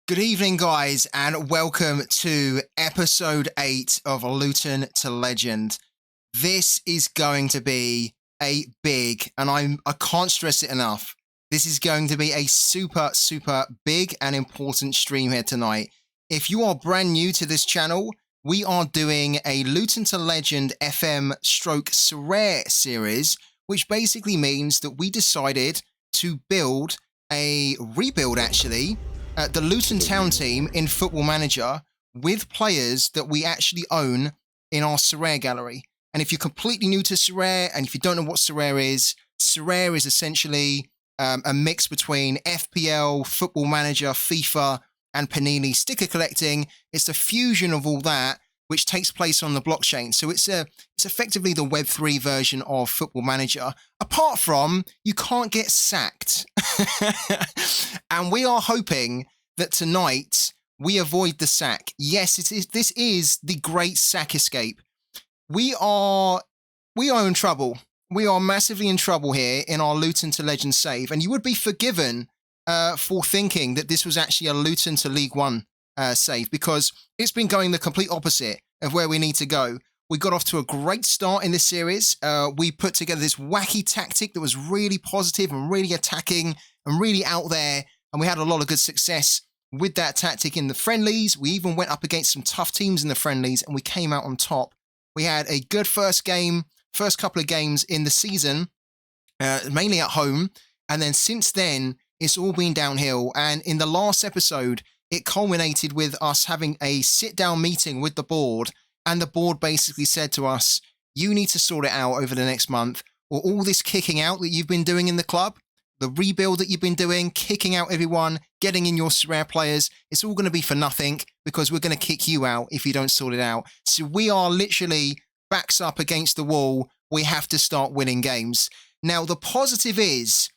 Good evening, guys, and welcome to episode 8 of Luton to Legend. This is going to be a big, and I can't stress it enough, this is going to be a super big and important stream here tonight. If you are brand new to this channel, we are doing a Luton to Legend FM stroke Sorare series, which basically means that we decided to rebuild actually, the Luton Town team in Football Manager with players that we actually own in our Sorare gallery. And if you're completely new to Sorare, and if you don't know what Sorare is essentially a mix between FPL, Football Manager, FIFA, and Panini sticker collecting. It's the fusion of all that, which takes place on the blockchain. So it's effectively the Web3 version of Football Manager. Apart from, you can't get sacked. And we are hoping that tonight we avoid the sack. Yes, this is the great sack escape. We are in trouble. We are massively in trouble here in our Luton to Legend save. And you would be forgiven for thinking that this was actually a Luton to League One save, because it's been going the complete opposite of where we need to go. We got off to a great start in this series. We put together this wacky tactic that was really positive and really attacking and really out there, and we had a lot of good success with that tactic in the friendlies. We even went up against some tough teams in the friendlies, and we came out on top. We had a good first couple of games in the season, mainly at home, and then since then, it's all been downhill. And in the last episode, it culminated with us having a sit-down meeting with the board, and the board basically said to us, you need to sort it out over the next month, or all this kicking out that you've been doing in the club, the rebuild that you've been doing, kicking out everyone, getting in your Sorare players, it's all going to be for nothing, because we're going to kick you out if you don't sort it out. So we are literally backs up against the wall. We have to start winning games. Now, the positive is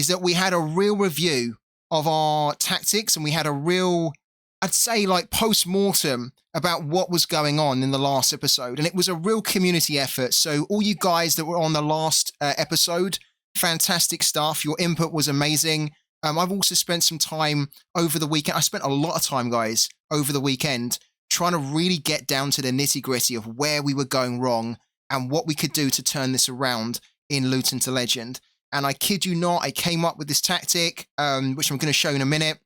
that we had a real review of our tactics, and we had a real, I'd say, like post-mortem about what was going on in the last episode. And it was a real community effort. So all you guys that were on the last episode, fantastic stuff. Your input was amazing. I've also spent some time over the weekend. I spent a lot of time, guys, over the weekend trying to really get down to the nitty-gritty of where we were going wrong and what we could do to turn this around in Luton to Legend. And I kid you not, I came up with this tactic, which I'm going to show in a minute.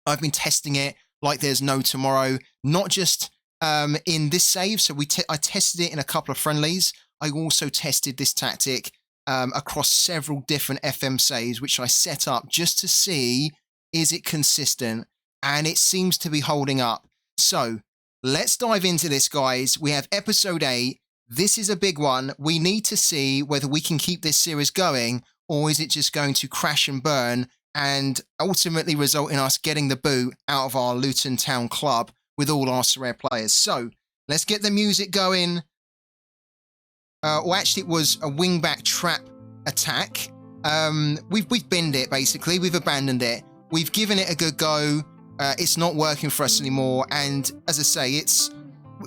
I've been testing it like there's no tomorrow, not just in this save. So I tested it in a couple of friendlies. I also tested this tactic across several different FM saves, which I set up just to see, is it consistent? And it seems to be holding up. So let's dive into this, guys. We have episode 8. This is a big one. We need to see whether we can keep this series going, or is it just going to crash and burn and ultimately result in us getting the boot out of our Luton Town club with all our Sorare players. So let's get the music going. Or actually, it was a wing-back trap attack. We've binned it, basically. We've abandoned it. We've given it a good go. It's not working for us anymore. And as I say,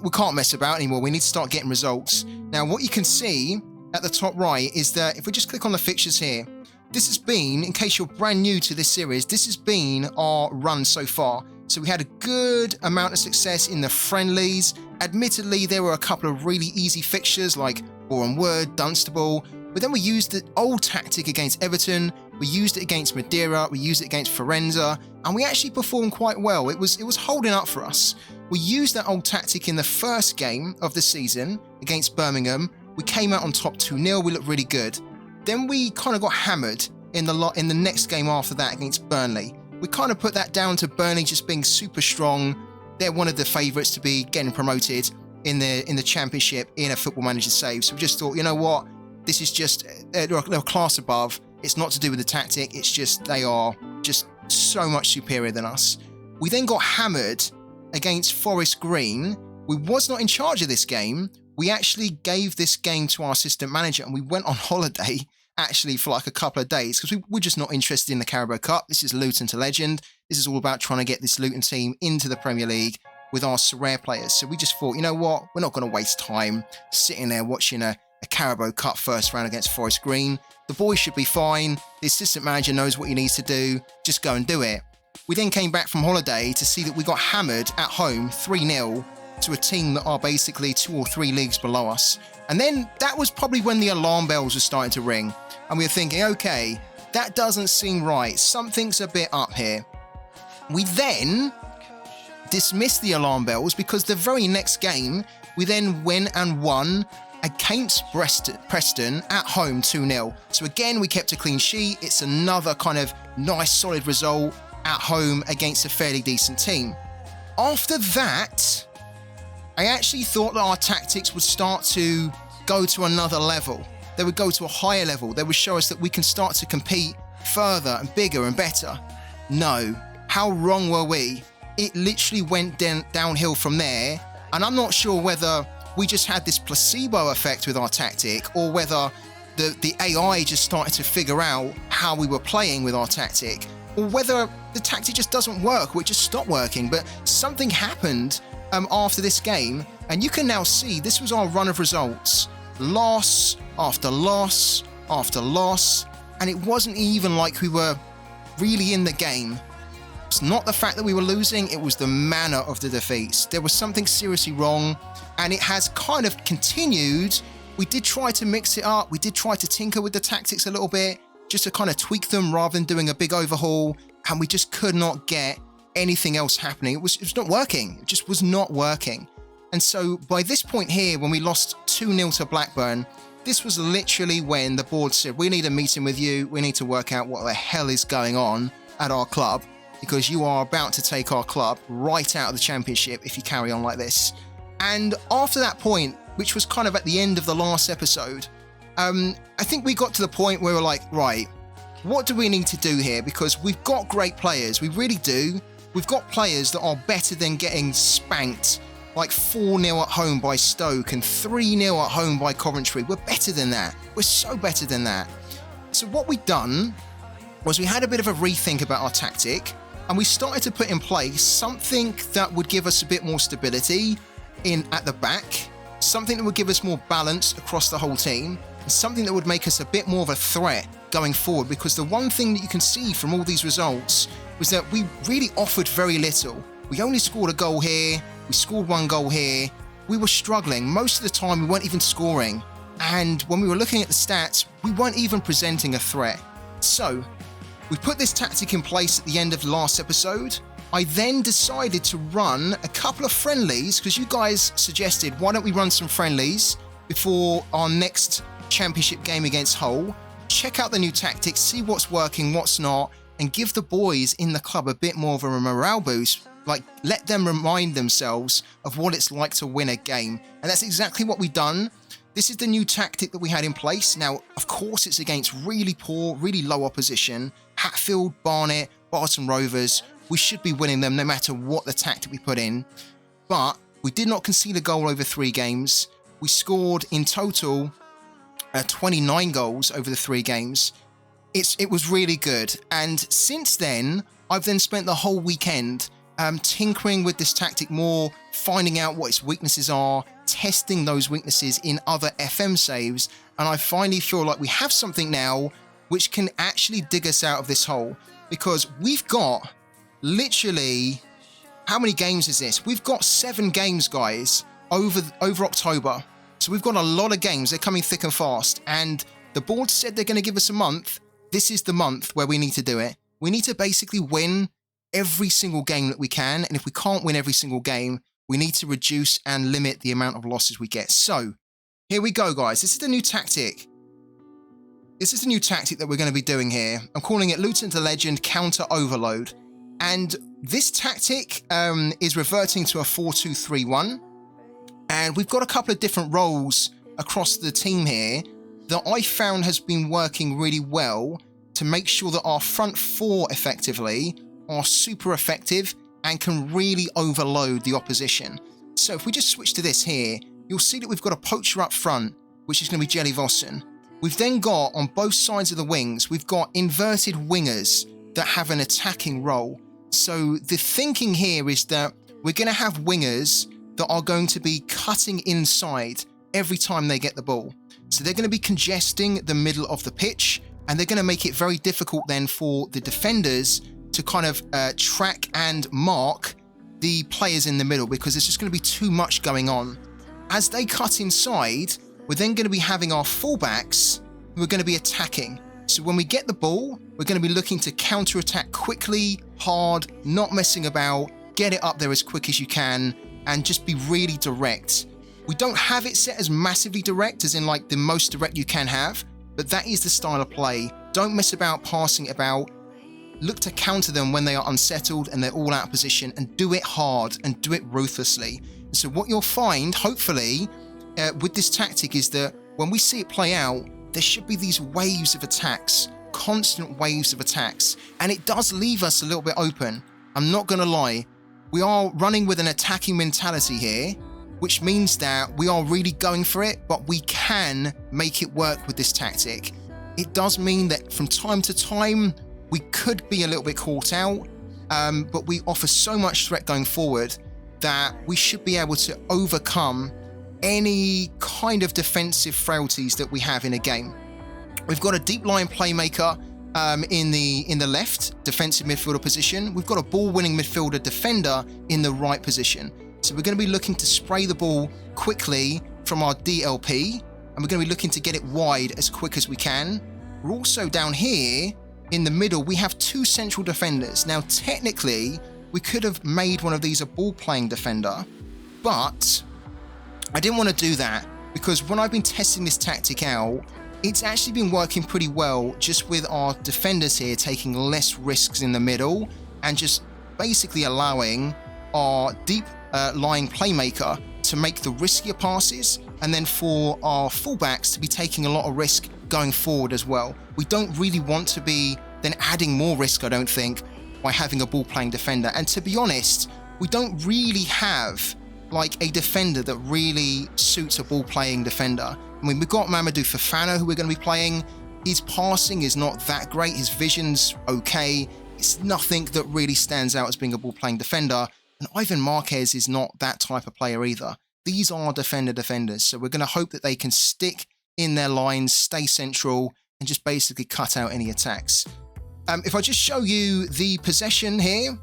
we can't mess about anymore. We need to start getting results. Now, what you can see at the top right is that if we just click on the fixtures here, this has been, in case you're brand new to this series, this has been our run so far. So we had a good amount of success in the friendlies. Admittedly, there were a couple of really easy fixtures like Boreham Wood, Dunstable, but then we used the old tactic against Everton, we used it against Madeira, we used it against Forenza, and we actually performed quite well. It was holding up for us. We used that old tactic in the first game of the season against Birmingham. We came out on top 2-0, we looked really good. Then we kind of got hammered in the next game after that against Burnley. We kind of put that down to Burnley just being super strong. They're one of the favourites to be getting promoted in the Championship in a Football Manager save. So we just thought, you know what, this is just they're a class above. It's not to do with the tactic. It's just they are just so much superior than us. We then got hammered against Forest Green. We was not in charge of this game. We actually gave this game to our assistant manager, and we went on holiday actually for like a couple of days because we're just not interested in the Carabao Cup. This is Luton to Legend. This is all about trying to get this Luton team into the Premier League with our Sorare players. So we just thought, you know what, we're not going to waste time sitting there watching a Carabao Cup first round against Forest Green. The boys should be fine. The assistant manager knows what he needs to do. Just go and do it. We then came back from holiday to see that we got hammered at home 3-0 to a team that are basically 2 or 3 leagues below us. And then that was probably when the alarm bells were starting to ring. And we were thinking, okay, that doesn't seem right. Something's a bit up here. We then dismissed the alarm bells because the very next game, we then went and won against Preston at home 2-0. So again, we kept a clean sheet. It's another kind of nice, solid result at home against a fairly decent team. After that, I actually thought that our tactics would start to go to another level. They would go to a higher level. They would show us that we can start to compete further and bigger and better. No. How wrong were we? It literally went downhill from there. And I'm not sure whether we just had this placebo effect with our tactic or whether the AI just started to figure out how we were playing with our tactic, or whether the tactic just doesn't work or it just stopped working. But something happened after this game, and you can now see this was our run of results. Loss after loss after loss, and it wasn't even like we were really in the game. It's not the fact that we were losing, it was the manner of the defeats. There was something seriously wrong, and it has kind of continued. We did try to mix it up, we did try to tinker with the tactics a little bit, just to kind of tweak them rather than doing a big overhaul, and we just could not get anything else happening. It was not working. It just was not working. And so by this point here, when we lost 2-0 to Blackburn, this was literally when the board said, we need a meeting with you. We need to work out what the hell is going on at our club, because you are about to take our club right out of the Championship if you carry on like this. And after that point, which was kind of at the end of the last episode, I think we got to the point where we're like, right, what do we need to do here? Because we've got great players. We really do. We've got players that are better than getting spanked like 4-0 at home by Stoke and 3-0 at home by Coventry. We're better than that. We're so better than that. So what we've done was we had a bit of a rethink about our tactic, and we started to put in place something that would give us a bit more stability at the back, something that would give us more balance across the whole team, and something that would make us a bit more of a threat going forward. Because the one thing that you can see from all these results was that we really offered very little. We only scored a goal here, we scored 1 goal here. We were struggling. Most of the time we weren't even scoring. And when we were looking at the stats, we weren't even presenting a threat. So we put this tactic in place at the end of the last episode. I then decided to run a couple of friendlies, because you guys suggested, why don't we run some friendlies before our next Championship game against Hull, check out the new tactics, see what's working, what's not, and give the boys in the club a bit more of a morale boost. Like, let them remind themselves of what it's like to win a game. And that's exactly what we've done. This is the new tactic that we had in place. Now, of course, it's against really poor, really low opposition. Hatfield, Barnet, Barton Rovers. We should be winning them no matter what the tactic we put in. But we did not concede a goal over 3 games. We scored in total 29 goals over the 3 games. It was really good. And since then, I've then spent the whole weekend tinkering with this tactic more, finding out what its weaknesses are, testing those weaknesses in other FM saves, and I finally feel like we have something now which can actually dig us out of this hole. Because we've got literally, how many games is this? We've got 7 games, guys, over October. So we've got a lot of games. They're coming thick and fast, and the board said they're going to give us a month. This is the month where we need to do it. We need to basically win every single game that we can, and if we can't win every single game, we need to reduce and limit the amount of losses we get. So here we go, guys. This is the new tactic. This is the new tactic that we're going to be doing here. I'm calling it Luton to Legend Counter Overload. And this tactic is reverting to a 4-2-3-1. And we've got a couple of different roles across the team here that I found has been working really well to make sure that our front 4 effectively are super effective and can really overload the opposition. So if we just switch to this here, you'll see that we've got a poacher up front, which is going to be Jelly Vossen. We've then got, on both sides of the wings, we've got inverted wingers that have an attacking role. So the thinking here is that we're going to have wingers that are going to be cutting inside every time they get the ball. So they're going to be congesting the middle of the pitch, and they're going to make it very difficult then for the defenders to kind of track and mark the players in the middle, because there's just going to be too much going on. As they cut inside, we're then going to be having our fullbacks who are going to be attacking. So when we get the ball, we're going to be looking to counter-attack quickly, hard, not messing about, get it up there as quick as you can, and just be really direct. We don't have it set as massively direct, as in like the most direct you can have, but that is the style of play. Don't mess about passing it about. Look to counter them when they are unsettled and they're all out of position, and do it hard and do it ruthlessly. So what you'll find, hopefully, with this tactic is that when we see it play out, there should be these waves of attacks, constant waves of attacks, and it does leave us a little bit open. I'm not going to lie. We are running with an attacking mentality here, which means that we are really going for it, but we can make it work with this tactic. It does mean that from time to time, we could be a little bit caught out, but we offer so much threat going forward that we should be able to overcome any kind of defensive frailties that we have in a game. We've got a deep line playmaker in the left defensive midfielder position. We've got a ball-winning midfielder defender in the right position. So we're going to be looking to spray the ball quickly from our DLP, and we're going to be looking to get it wide as quick as we can. We're also down here in the middle, we have two central defenders. Now, technically, we could have made one of these a ball-playing defender, but I didn't want to do that because when I've been testing this tactic out, it's actually been working pretty well just with our defenders here taking less risks in the middle and just basically allowing our deep lying playmaker to make the riskier passes, and then for our fullbacks to be taking a lot of risk going forward as well. We don't really want to be then adding more risk, I don't think, by having a ball-playing defender. And to be honest, we don't really have like a defender that really suits a ball-playing defender. I mean, we've got Mamadou Fofana, who we're going to be playing. His passing is not that great. His vision's okay. It's nothing that really stands out as being a ball-playing defender. And Ivan Marquez is not that type of player either. These are defenders. So we're going to hope that they can stick in their lines, stay central, and just basically cut out any attacks. If I just show you the possession here,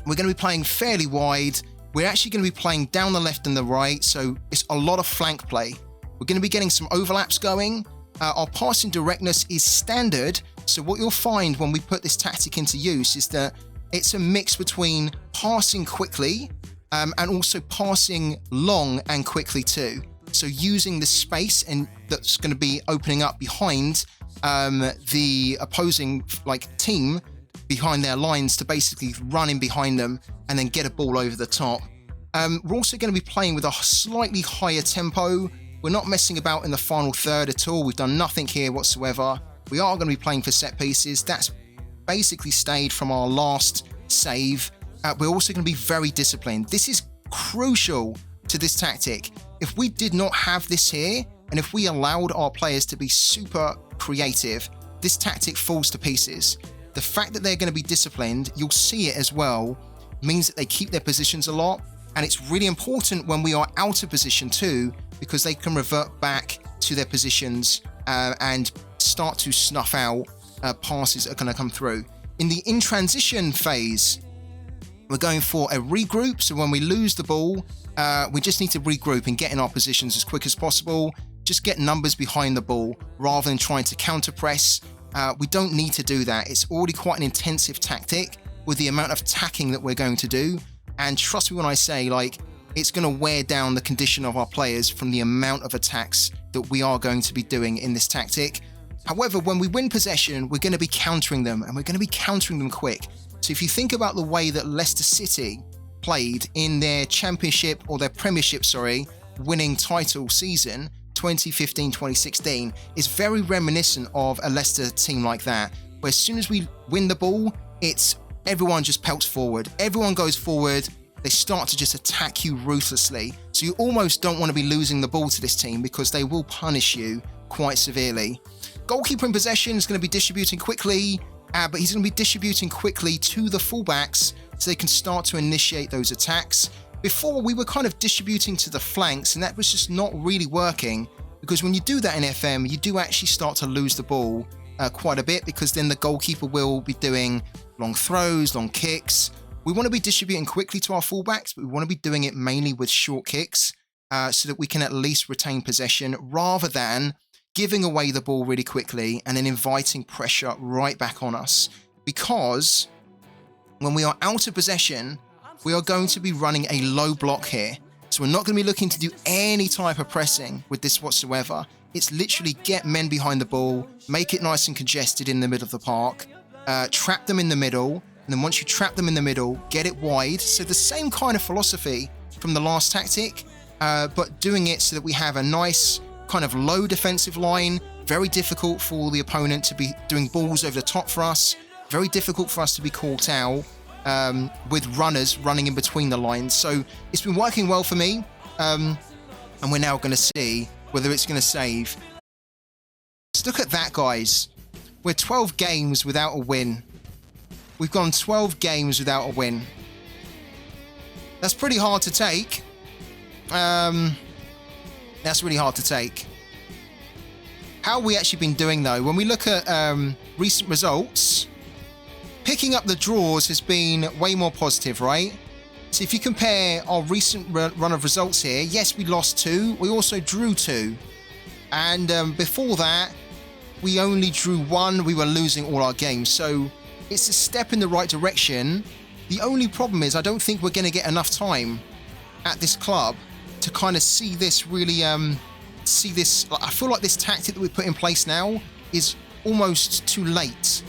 we're going to be playing fairly wide. We're actually going to be playing down the left and the right, so it's a lot of flank play. We're going to be getting some overlaps going. Our passing directness is standard, so what you'll find when we put this tactic into use is that it's a mix between passing quickly and also passing long and quickly too. So using the space and that's going to be opening up behind the opposing team behind their lines to basically run in behind them and then get a ball over the top. We're also going to be playing with a slightly higher tempo. We're not messing about in the final third at all. We've done nothing here whatsoever. We are going to be playing for set pieces. That's basically stayed from our last save. We're also going to be very disciplined. This is crucial to this tactic. If we did not have this here, and if we allowed our players to be super creative, this tactic falls to pieces. The fact that they're going to be disciplined, you'll see it as well, means that they keep their positions a lot. And it's really important when we are out of position too, because they can revert back to their positions and start to snuff out passes that are going to come through. In the in transition phase, we're going for a regroup. So when we lose the ball, we just need to regroup and get in our positions as quick as possible. Just get numbers behind the ball rather than trying to counter press. We don't need to do that. It's already quite an intensive tactic with the amount of tacking that we're going to do. And trust me when I say, it's going to wear down the condition of our players from the amount of attacks that we are going to be doing in this tactic. However, when we win possession, we're going to be countering them, and we're going to be countering them quick. So if you think about the way that Leicester City played in their championship, or their premiership, winning title season, 2015-2016, is very reminiscent of a Leicester team like that, where as soon as we win the ball, it's everyone just pelts forward. Everyone goes forward. They start to just attack you ruthlessly. So you almost don't want to be losing the ball to this team because they will punish you quite severely. Goalkeeper in possession is going to be distributing quickly, but he's going to be distributing quickly to the fullbacks so they can start to initiate those attacks. Before, we were kind of distributing to the flanks, and that was just not really working, because when you do that in FM, you do actually start to lose the ball quite a bit, because then the goalkeeper will be doing long throws, long kicks. We want to be distributing quickly to our fullbacks, but we want to be doing it mainly with short kicks so that we can at least retain possession rather than giving away the ball really quickly and then inviting pressure right back on us. Because when we are out of possession, we are going to be running a low block here. So we're not going to be looking to do any type of pressing with this whatsoever. It's literally get men behind the ball, make it nice and congested in the middle of the park, trap them in the middle, and then once you trap them in the middle, get it wide. So the same kind of philosophy from the last tactic, but doing it so that we have a nice kind of low defensive line, very difficult for the opponent to be doing balls over the top for us, very difficult for us to be caught out with runners running in between the lines. So it's been working well for me, and we're now going to see whether it's going to save. Let's look at that, guys. We're 12 games without a win. We've gone 12 games without a win. That's pretty hard to take. That's really hard to take. How have we actually been doing, though? When we look at recent results, picking up the draws has been way more positive, right? So if you compare our recent run of results here, yes, we lost 2. We also drew 2. And before that, we only drew 1. We were losing all our games. So it's a step in the right direction. The only problem is I don't think we're going to get enough time at this club to kind of see this really, I feel like this tactic that we put in place now is almost too late.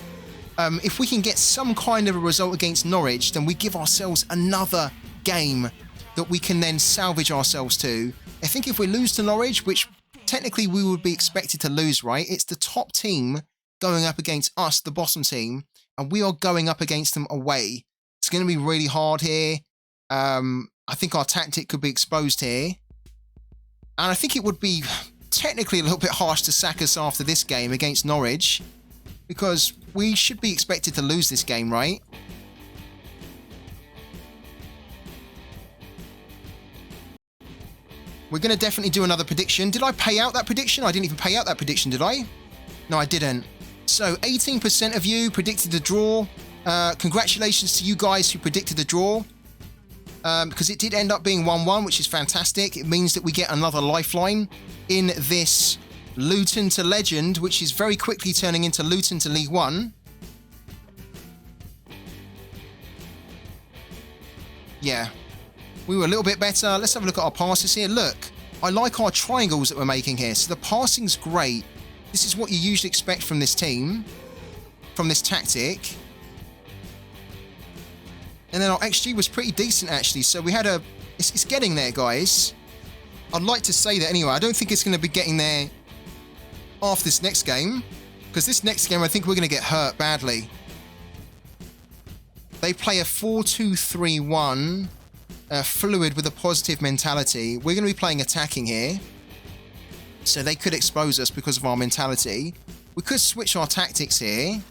If we can get some kind of a result against Norwich, then we give ourselves another game that we can then salvage ourselves to. I think if we lose to Norwich, which technically we would be expected to lose, right? It's the top team going up against us, the bottom team, and we are going up against them away. It's going to be really hard here. I think our tactic could be exposed here. And I think it would be technically a little bit harsh to sack us after this game against Norwich, because we should be expected to lose this game, right? We're going to definitely do another prediction. Did I pay out that prediction? I didn't even pay out that prediction, did I? No, I didn't. So 18% of you predicted a draw. Congratulations to you guys who predicted a draw. Because it did end up being 1-1, which is fantastic. It means that we get another lifeline in this Luton to Legend, which is very quickly turning into Luton to League One. Yeah, we were a little bit better. Let's have a look at our passes here. Look, I like our triangles that we're making here. So the passing's great. This is what you usually expect from this team, from this tactic. And then our XG was pretty decent, actually. So we had a... It's getting there, guys. I'd like to say that anyway. I don't think it's going to be getting there after this next game, because this next game, I think we're going to get hurt badly. They play a 4-2-3-1, fluid with a positive mentality. We're going to be playing attacking here. So they could expose us because of our mentality. We could switch our tactics here.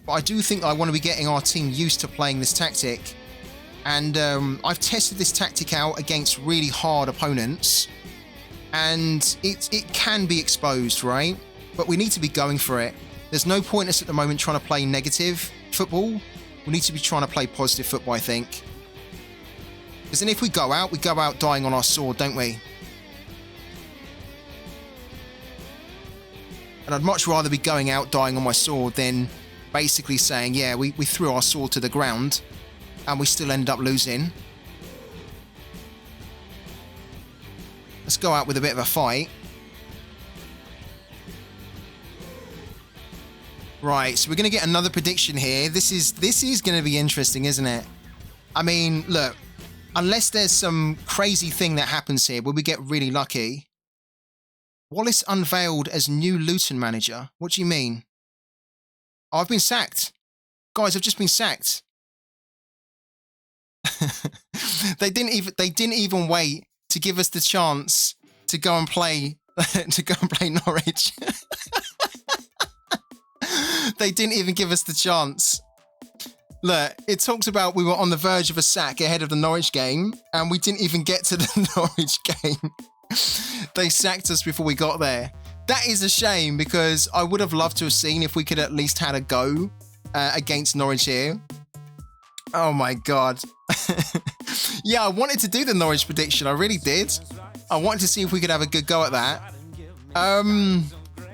But I do think I want to be getting our team used to playing this tactic. And I've tested this tactic out against really hard opponents. And it can be exposed, right? But we need to be going for it. There's no point us at the moment trying to play negative football. We need to be trying to play positive football, I think. Because then if we go out dying on our sword, don't we? And I'd much rather be going out dying on my sword than basically saying, yeah, we threw our sword to the ground and we still ended up losing. Let's go out with a bit of a fight. Right, so we're going to get another prediction here. This is going to be interesting, isn't it? I mean, look, unless there's some crazy thing that happens here where we get really lucky. Wallace unveiled as new Luton manager. What do you mean? Oh, I've been sacked. Guys, I've just been sacked. They didn't even wait to give us the chance to go and play Norwich. They didn't even give us the chance. Look, it talks about we were on the verge of a sack ahead of the Norwich game, and we didn't even get to the Norwich game. They sacked us before we got there. That is a shame, because I would have loved to have seen if we could at least had a go against Norwich here. Oh my God. Yeah, I wanted to do the Norwich prediction. I really did. I wanted to see if we could have a good go at that.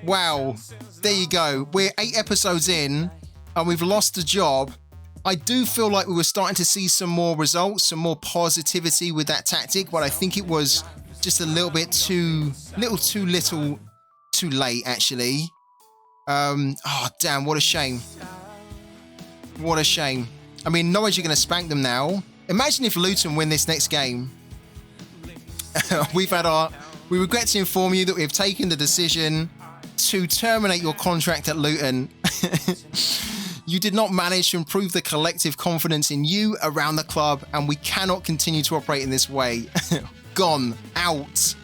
Wow. There you go. We're 8 episodes in and we've lost the job. I do feel like we were starting to see some more results, some more positivity with that tactic, but I think it was just a little bit too late, actually. Oh, damn, what a shame. What a shame. I mean, Norwich are going to spank them now. Imagine if Luton win this next game. We regret to inform you that we have taken the decision to terminate your contract at Luton. You did not manage to improve the collective confidence in you around the club, and we cannot continue to operate in this way. Gone. Out.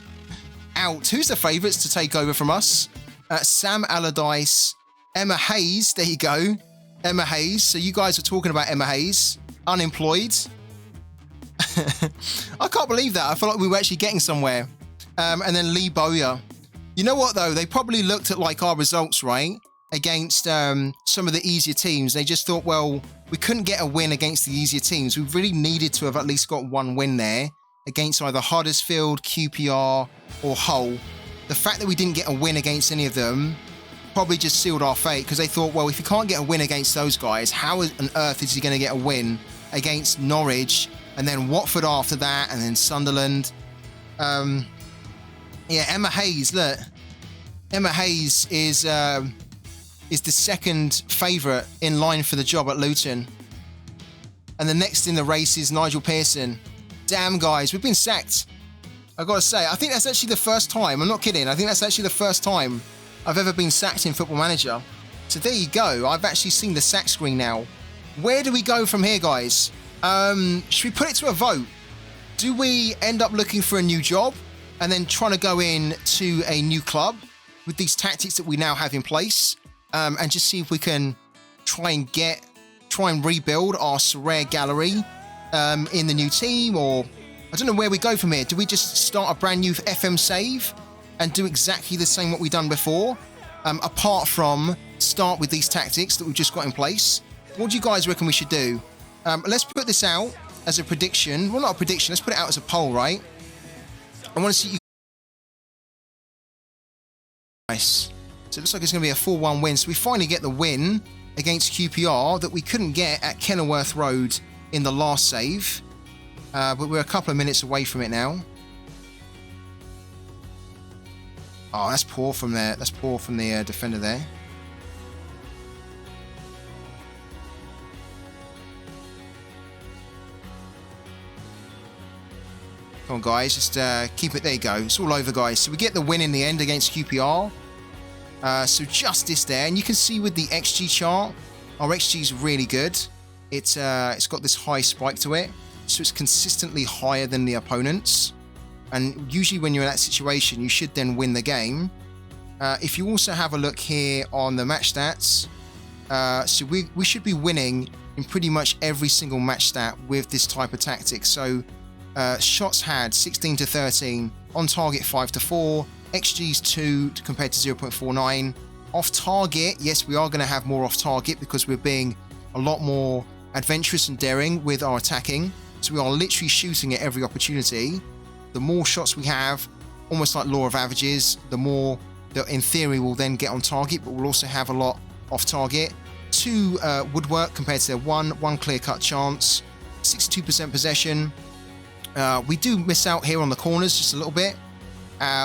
Out. Who's the favourites to take over from us? Sam Allardyce, Emma Hayes. There you go. Emma Hayes. So you guys are talking about Emma Hayes. Unemployed. I can't believe that. I feel like we were actually getting somewhere. And then Lee Bowyer. You know what, though? They probably looked at like our results, right? Against some of the easier teams. They just thought, well, we couldn't get a win against the easier teams. We really needed to have at least got one win there against either Huddersfield, QPR or Hull. The fact that we didn't get a win against any of them probably just sealed our fate, because they thought, well, if you can't get a win against those guys, how on earth is he going to get a win against Norwich and then Watford after that and then Sunderland? Yeah, Emma Hayes, look. Emma Hayes is the second favourite in line for the job at Luton. And the next in the race is Nigel Pearson. Damn, guys, we've been sacked. I've got to say, I think that's actually the first time, I'm not kidding, I think that's actually the first time I've ever been sacked in Football Manager. So there you go, I've actually seen the sack screen now. Where do we go from here, guys? Should we put it to a vote? Do we end up looking for a new job and then trying to go in to a new club with these tactics that we now have in place, and just see if we can try and rebuild our Sorare gallery in the new team? Or I don't know where we go from here. Do we just start a brand new FM save and do exactly the same what we've done before, apart from start with these tactics that we've just got in place? What do you guys reckon we should do? Let's put this out as a prediction. Well, not a prediction, let's put it out as a poll, right? I want to see you. Nice. So it looks like it's going to be a 4-1 win. So we finally get the win against QPR that we couldn't get at Kenilworth Road in the last save. But we're a couple of minutes away from it now. Oh, that's poor from there. That's poor from the defender there. Come on, guys. Just keep it. There you go. It's all over, guys. So we get the win in the end against QPR. So justice there. And you can see with the XG chart, our XG is really good. It's got this high spike to it. So it's consistently higher than the opponents. And usually when you're in that situation, you should then win the game. If you also have a look here on the match stats, so we should be winning in pretty much every single match stat with this type of tactic. So shots had 16 to 13, on target 5 to 4, XG's 2 compared to 0.49. Off target, yes, we are going to have more off target because we're being a lot more adventurous and daring with our attacking. So we are literally shooting at every opportunity. The more shots we have, almost like law of averages, the more that in theory we'll then get on target, but we'll also have a lot off target. 2 woodwork compared to their 1 clear-cut chance, 62% possession. We do miss out here on the corners just a little bit.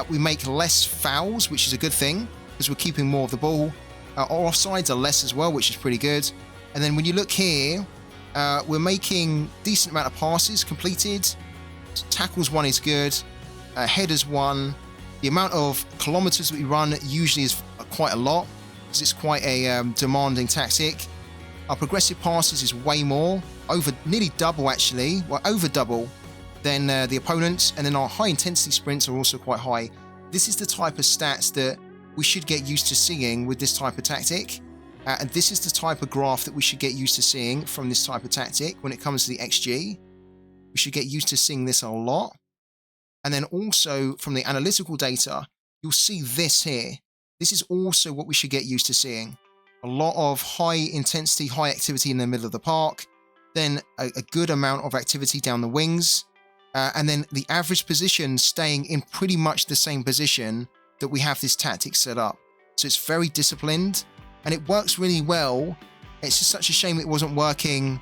We make less fouls, which is a good thing because we're keeping more of the ball. Our offsides are less as well, which is pretty good. And then when you look here, we're making decent amount of passes completed. Tackles 1 is good. Headers 1. The amount of kilometers that we run usually is quite a lot because it's quite a demanding tactic. Our progressive passes is way more, nearly double actually, well over double than the opponents. And then our high intensity sprints are also quite high. This is the type of stats that we should get used to seeing with this type of tactic. And this is the type of graph that we should get used to seeing from this type of tactic when it comes to the XG. We should get used to seeing this a lot. And then also from the analytical data, you'll see this here. This is also what we should get used to seeing. a lot of high intensity, high activity in the middle of the park, then a good amount of activity down the wings, and then the average position staying in pretty much the same position that we have this tactic set up. So it's very disciplined and it works really well. It's just such a shame it wasn't working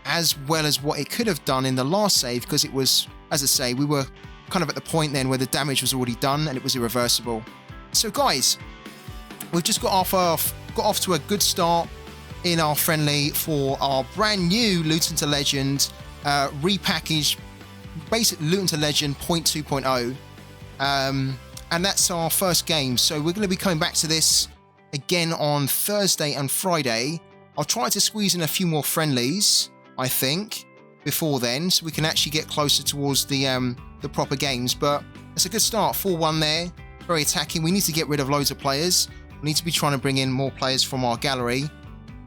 as well as what it could have done in the last save, because it was, as I say, we were kind of at the point then where the damage was already done and it was irreversible. So guys, we've just got off to a good start in our friendly for our brand new Luton to Legend repackaged basic Luton to Legend 0.2.0, and that's our first game. So we're going to be coming back to this again on Thursday and Friday. I'll try to squeeze in a few more friendlies, I think, before then, so we can actually get closer towards the proper games. But it's a good start, 4-1 there, very attacking. We need to get rid of loads of players. We need to be trying to bring in more players from our gallery.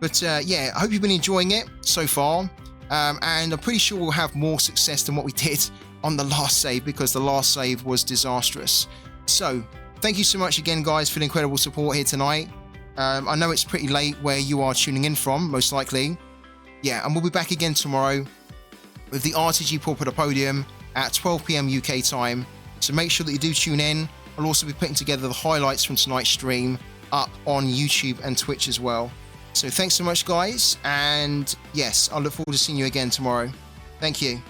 But yeah, I hope you've been enjoying it so far. And I'm pretty sure we'll have more success than what we did on the last save, because the last save was disastrous. So thank you so much again, guys, for the incredible support here tonight. I know it's pretty late where you are tuning in from, most likely. Yeah, and we'll be back again tomorrow with the RTG Pop at the Podium at 12 PM UK time. So make sure that you do tune in. I'll also be putting together the highlights from tonight's stream up on YouTube and Twitch as well. So thanks so much, guys. And yes, I look forward to seeing you again tomorrow. Thank you.